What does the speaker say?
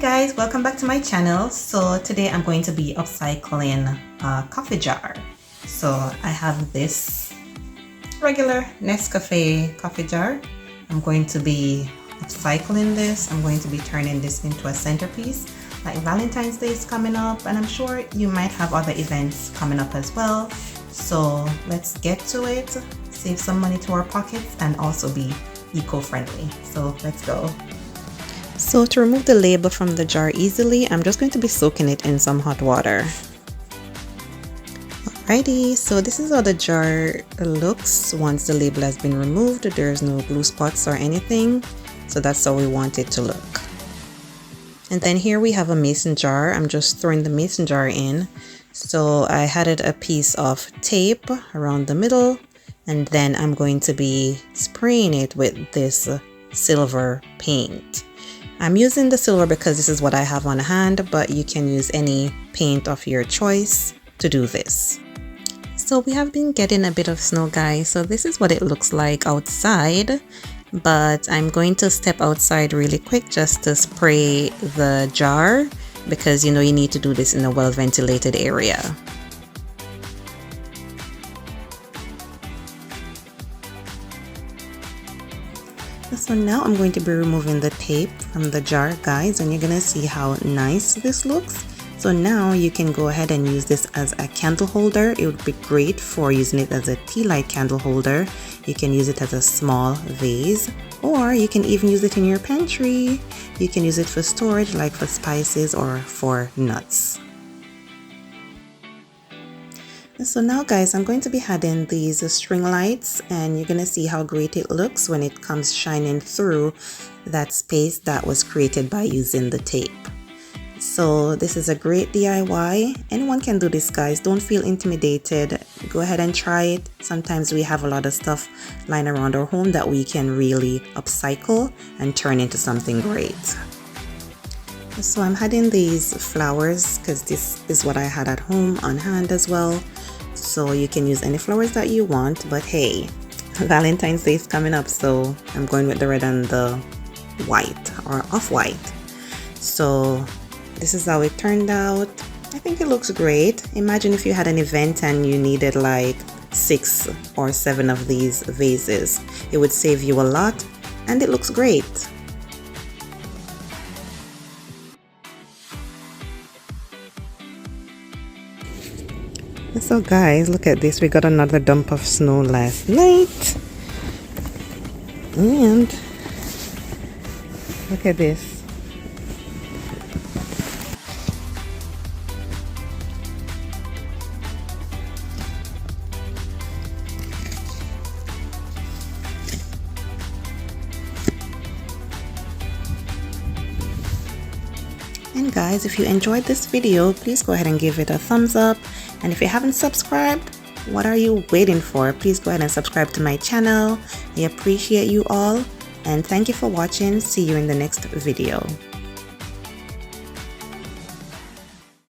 guys, welcome back to my channel. So today I'm going to be upcycling a coffee jar. So I have this regular Nescafe coffee jar. I'm going to be upcycling this. I'm going to be turning this into a centerpiece. Like Valentine's Day is coming up, and I'm sure you might have other events coming up as well. So let's get to it, save some money to our pockets, and also be eco-friendly. So let's go. So to remove the label from the jar easily, I'm just going to be soaking it in some hot water. Alrighty, so this is how the jar looks once the label has been removed. There's no glue spots or anything, so that's how we want it to look. And then here we have a mason jar. I'm just throwing the mason jar in. So I added a piece of tape around the middle, and then I'm going to be spraying it with this silver paint. I'm using the silver because this is what I have on hand, but you can use any paint of your choice to do this. So we have been getting a bit of snow, guys, so this is what it looks like outside, but I'm going to step outside really quick just to spray the jar because you know you need to do this in a well-ventilated area. So now I'm going to be removing the tape from the jar, guys, and you're gonna see how nice this looks. So now you can go ahead and use this as a candle holder. It would be great for using it as a tea light candle holder. You can use it as a small vase, or you can even use it in your pantry. You can use it for storage, like for spices or for nuts. So now, guys, I'm going to be adding these string lights, and you're going to see how great it looks when it comes shining through that space that was created by using the tape. So this is a great DIY. Anyone can do this, guys. Don't feel intimidated. Go ahead and try it. Sometimes we have a lot of stuff lying around our home that we can really upcycle and turn into something great. So I'm adding these flowers because this is what I had at home on hand as well. So you can use any flowers that you want, but hey, Valentine's Day is coming up, so I'm going with the red and the white or off-white. So this is how it turned out. I think it looks great. Imagine if you had an event and you needed like 6 or 7 of these vases. It would save you a lot, and it looks great. So guys, look at this. We got another dump of snow last night, and look at this. And guys, if you enjoyed this video, please go ahead and give it a thumbs up. And if you haven't subscribed, what are you waiting for? Please go ahead and subscribe to my channel. I appreciate you all, and thank you for watching. See you in the next video.